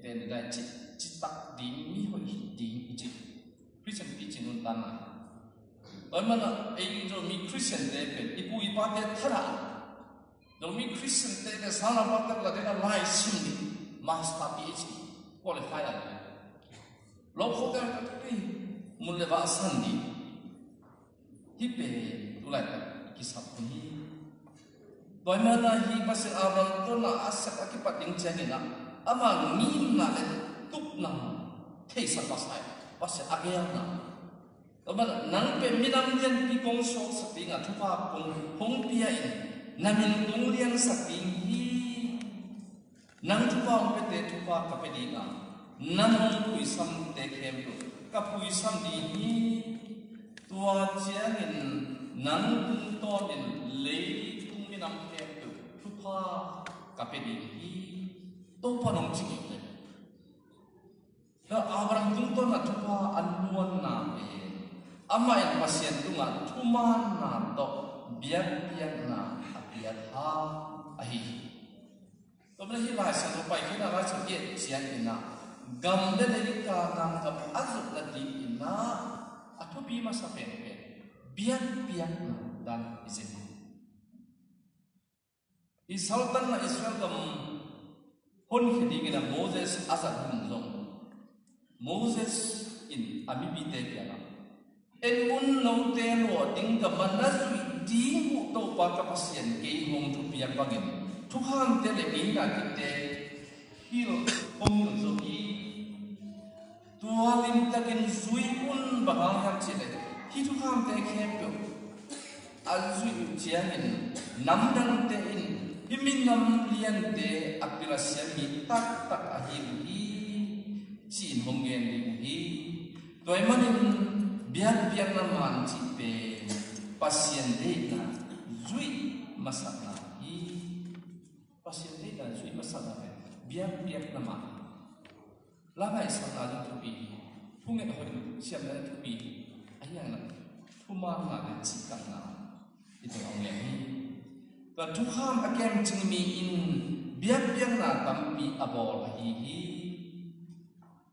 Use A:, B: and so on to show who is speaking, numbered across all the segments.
A: tên đây chỉ tắc đi mi hội đi chỉ Christian đi chỉ luôn tan này bởi mà ấy rồi mi Christian đấy bên ibu iba đấy thara rồi mi Christian đấy cái sáng nào bắt đầu là cái lai sim đi master PhD qualify là lo khó cái muốn lấy vào sân đi hi pe tu lại cái sắp này bởi mà hi pasal Abraham tu là asap akibat yang jadi nak ama ngim na tuk na thei sa pasai pasal agya na bởi mà nang pe minam lian pi kong sok sa pi nga thupa kong hong pia in namin kong lian sa pi hi nang thupa hong pe te thupa ka pe di na nam hong pui sam te khem tu ka pui sam di hi tua chiang in nang tung to in le tung minam khem tu thupa ka pe di hi to pa nong chi ni la Abraham tung to na thupa anuan na pe ama in pasien tu nga thuman na to biak biak na apiat ha ahi to bla hi lai sa to pai ki na la sa ye chian ina gam de le ka nam gam azuk la di ina athu bi ma sa pe biak biak na dan izin Sultan na Israel gam hon khidi gina Moses azat hum zong Moses in amibi te kya en un no te lo ding ka manasui di mu to pa ka pasien ke hong thu pia pagin thu han te le in ka ki te hil hong zo ki tua lim takin zui un ba ha ha chi le hi thu han te khe pyo al zui chiang in nam dang te in himin nam lian te apirasia mi tak tak a hi chi hong gen hi toy manin biar biar na man chi pe pasien de na zui masana hi pasien de na zui masana pe biar biar na ma la bai sa na ju bi thung nge hoi siam na thu bi ayang na thu ma na de chi kan na itu ong le hi ka thu kham akem ching mi in biar biar na tam pi abol hi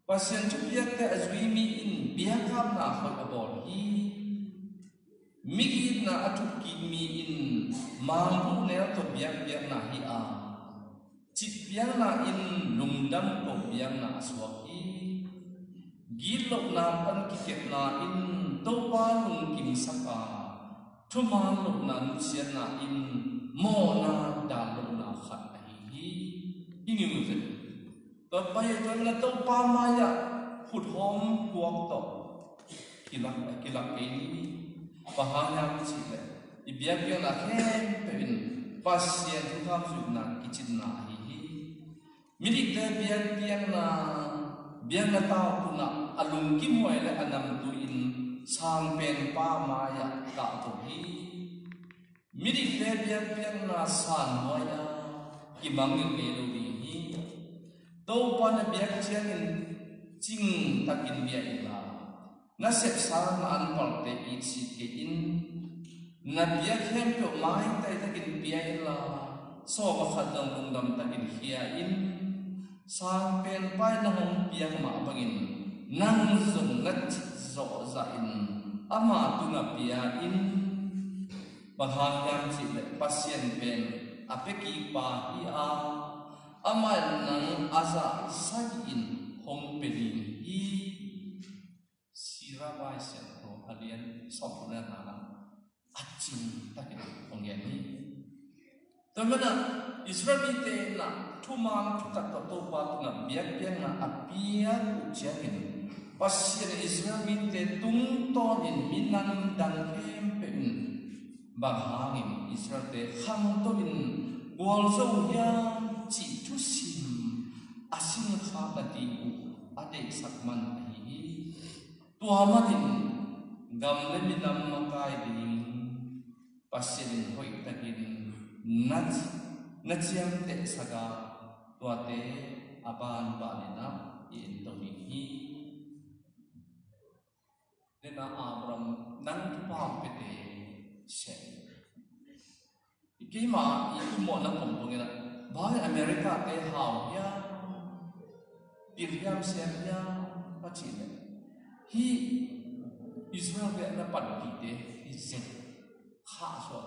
A: pasien tu biak te azui mi in biakam na hoi abol hi migi na atu ki mi in mampu ne to biak biak na hi a chip biak na in lungdam ko biak na aswa hi gilok na pan ki ket na in to pa lung kim saka thuma lok na nu sia na in mo na da lok na khat hi ingi mu ze to pai to na to pa ma ya phut hom kuak to kilak ke ni pahanya chi le ibiak yo na khem pevin pasien thu tham su na kichin na hi midik te biak na ta ku na alung ki moi le anam tu in sang pen pa ma ya ka to hi midik te biak na san moi ya ki mangin me lo hi to pa na biak chiang in ching takin bia ila na sep sa na an pal te I chi ke in na biak hem to mai tai takin bia ila so ba khat dang lung dam takin hia in sang pen pai na hom biak ma bangin nang zong ngat zo za in ama tu na bia in bahan yang chi le pasien pen apeki pa hi a ama nang aza sakin hom pelin I sirabai sen to alian sopna na achin takin ongyan ni tamana Israel te na thuman thutak to pa na biak biak na apia uchiangin pasien Israel te tung ton in minan dan kem pen bahangin Israel te kham to in wal zo ya chi thu sim asin kha na ti ade sakman hi tua matin gam le minam makai ding pasien hoi takin nachiam te saga tua te aban ba na in to hi dena Abraham nang pa pete se ikima itu mo na kompongena ba America te hau ya Tiriam siapnya pacin. Hi Israel dia na pan di hi zek kha so.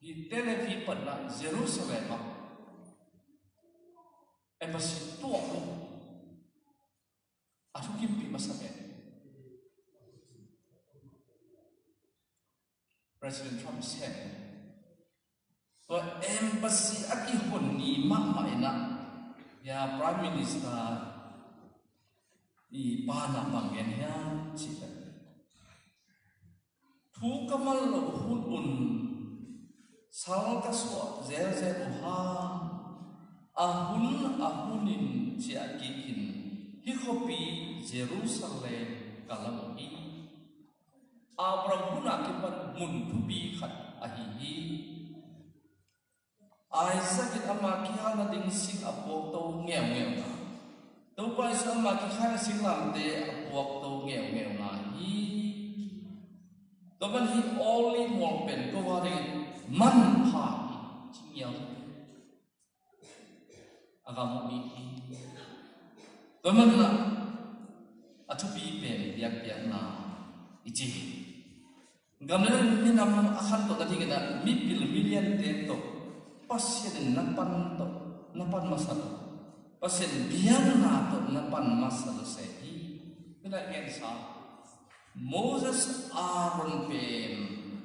A: Hi Tel Aviv pan na Jerusalem embassy tuak lo. Aku kimpi masakan. President Trump said, "But embassy aki honi makmaina ya Prime Minister di pana banggen ya cita. Tu kamal lo hun sal kaswa zel ahunin ciakikin hikopi Jerusalem kalamuhi Abrahuna kipan muntubi khat ahihi Aisyah kita makihan na ding sing apok to ngeu na to pa sa makihan sing lamte apok to ngeu na hi to ban hi only more pen ko wa man pha chingyaw agam mi to man na atubi pen yak na ichi gamlan ni nam akhan to tadi kita mipil million to pasien napan masal pasien biang na to napan masal sehi kena gensa Moses Aaron pen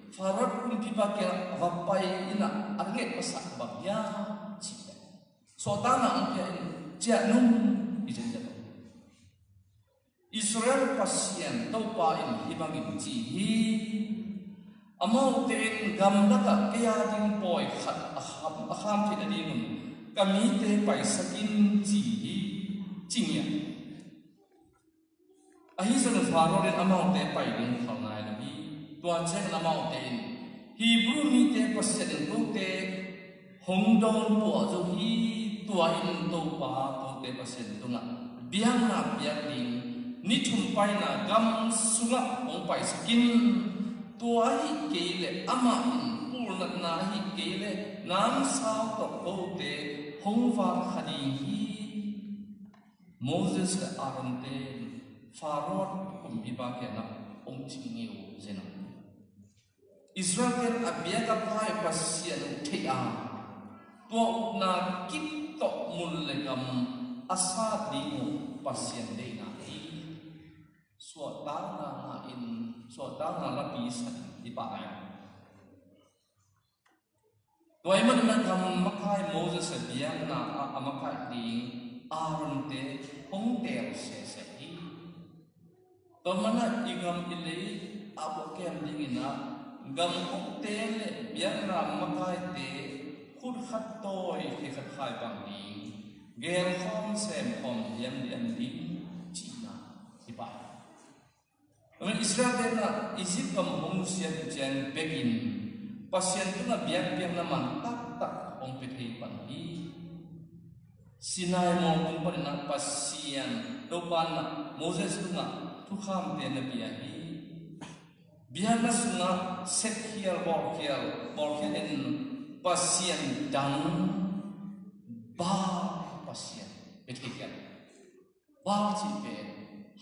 A: farat pun pipakai vapai ina arnget pasak bagya cita so tanah angkian janum ijen Israel pasien tau pain ibangin jihi amau ten gamdaga kaya ding boy khat aham tidak dingun kami te paisakin jihi jingya ahisan faro den amau te pai ding khalnai nabi tua chen amau ten Hebrew mi te pasien tu te hongdon po zo hi tua in to pa to te pasien tu na biang ding ni tumpai na gam sunga ong pai skin tua hi kele ama in purna na hi kele nam sao to ote hongwa khadi hi Moses ka Aaron te Pharaoh kumbiba ke na ong chingeu zena Israel abia ka pai pasian thea tua na kit to mullegam asa dingu pasian de na suatana lapisan di pakai. Tuai mana kam makai Moses biang na amakai di Aaron te hongtel sesei. Tuai mana igam ilai abokem dingina gam hongtel biang na makai te khut khat toy te khat khai bang di gel khom sem khom biang di China di pakai. Israel na isip kam hongsian jen begin pasien tu na biak na man tak ong pithei pan hi Sinai mo pun na pasien do pan na Moses tu na tu kham te na biahi biar na sunga sekhial borkial en pasien dang ba pasien pithei kan ba chi pe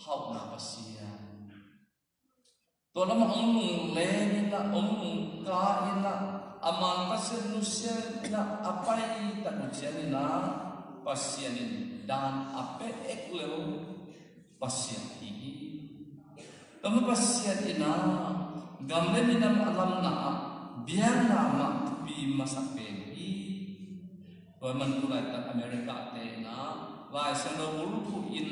A: hau na pasien to lama ong lena ong ka ina aman pasien nusia na apai ta nusia na pasien dan ape ekleo pasien ini kamu pasien ina gamle ina alam na biar nama bi masak pegi waman kulai ta Amerika te na wa sendo ulu in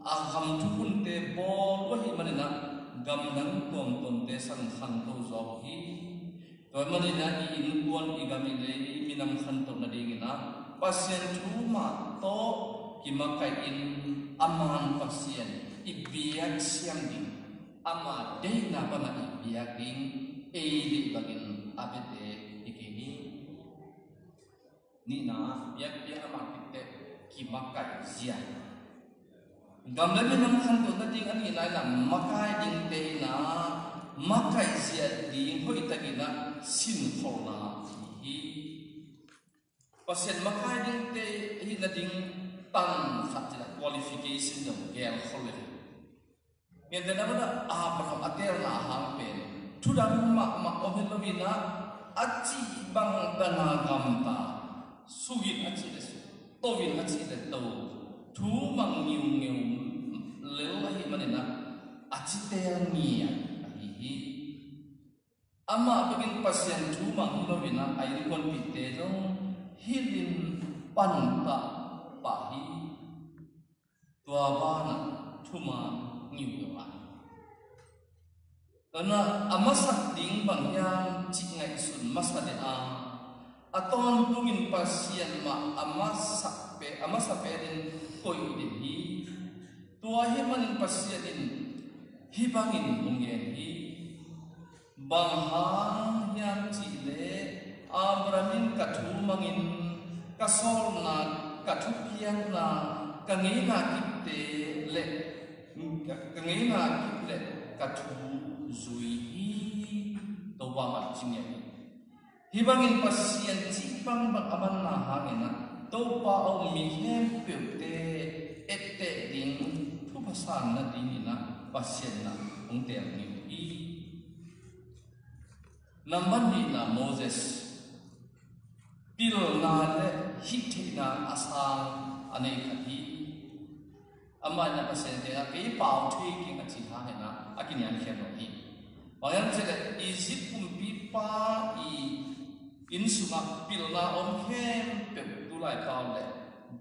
A: agam tukun te bol wahi manina gamdang tuam tuam te sang khan to zo hi to manina I inkuan igami le minam khan to na dingina pasien cuma to kimakai in aman pasien ibiak siang ding ama deina bana ibiak ding di bagin abete ikini ni na biak ama kite kimakai siang gambar minam khan to na ding ani na makai ding te na makai sia ding hoi tagina sin khorna hi pasien makai ding te hi na tan khát chỉ là qualification dòng gel khol lên hiện tại nó là Abraham atel là hàng pen thu đam mà ông hết lovina achi bang dana gamta sugin achi le tovin achi le to thu mang nhiều lel hi manina achi tel nia hi ama begin pasien thu mang lovina ai kon pite dong hilin panta pahi tua bana thuma nhiều à karena amasak ding bangyang cingai sun masade a aton tungin pasien ma amasak perin koi din hi tua himan pasien din hibangin mungen hi banghang yang chile Abramin kathu mangin kasol na kathu piang na kangi na kipte le kangi na kiple kathu zui hi to wa ma chingya hibangin pasien chi bang bang aman na hangena to pa au mi hem pe ette ding thu pasan na ding na pasien na ong tel ni hi naman ni na Moses pil na le hithi na asang anei khati ama na pasente na pe pau thui ki na chi ha he na akinian khem no hi bayang che Egypt pi pa I in suma pil na om khem pe tu lai pau le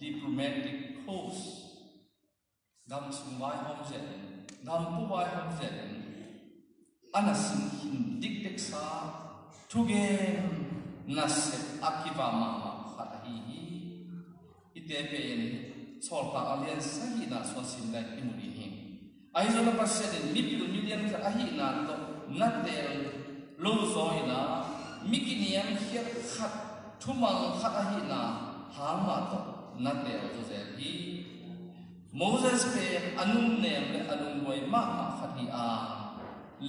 A: diplomatic post gam sum wai hom je gam pu wai hom je ana sim hin dik dik sa thu gen na se akiva ma khat hi ite pe solta alien sahi na so sim dai imuri hi ai zo na pasien mipil million ka ahi na to natel lo zo ina mikiniam hiat khat thumang khat ahi na ha ma to natel zo ze hi Moses pe anum nem le anum wai ma khat hi a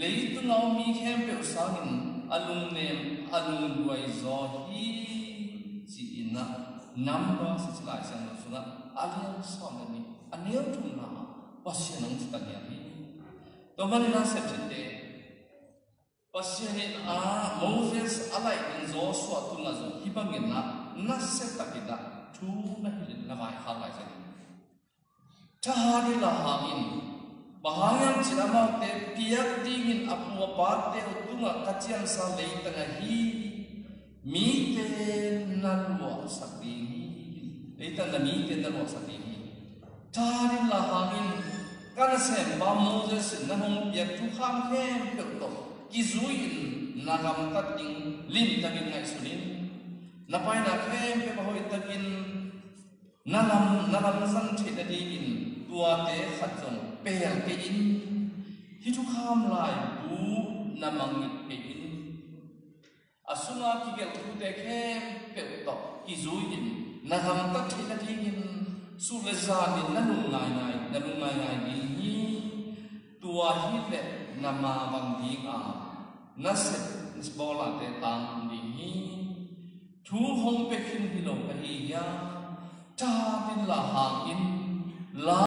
A: leitu ngau mi khem pe usangin alung nem alung wai zo hi chi ina number sila sang suna alien som ni anil tuna pasien nang tanya ni to man na septe pasien a Moses alai in zo so tuna zo hibangin na setakida thu na hilin na mai halai sa ni tahari la hangin bahayang cirama te piak dingin apua parte utunga kacian sa leitanga hi mi te nalwa sakti Ita na mite na lo sa tini. Tarin la hangin kana sem ba Moses na hong biak tu kham khem pe to kizuin na gam tating lim tagin ngai sunin na pai na khem pe ba hoi tagin nalam san the da dingin tua te khat jong pel ke in hi tu kham lai bu na mangit pe in asuna ki gel tu te khem pe to kizuin na ham tak thi na thingin su le za ni na lung ngai ni tua hi le na ma bang ding a na se bola te tang ni thu hong pe khin hi lo ka hi ya ta bin la hang in la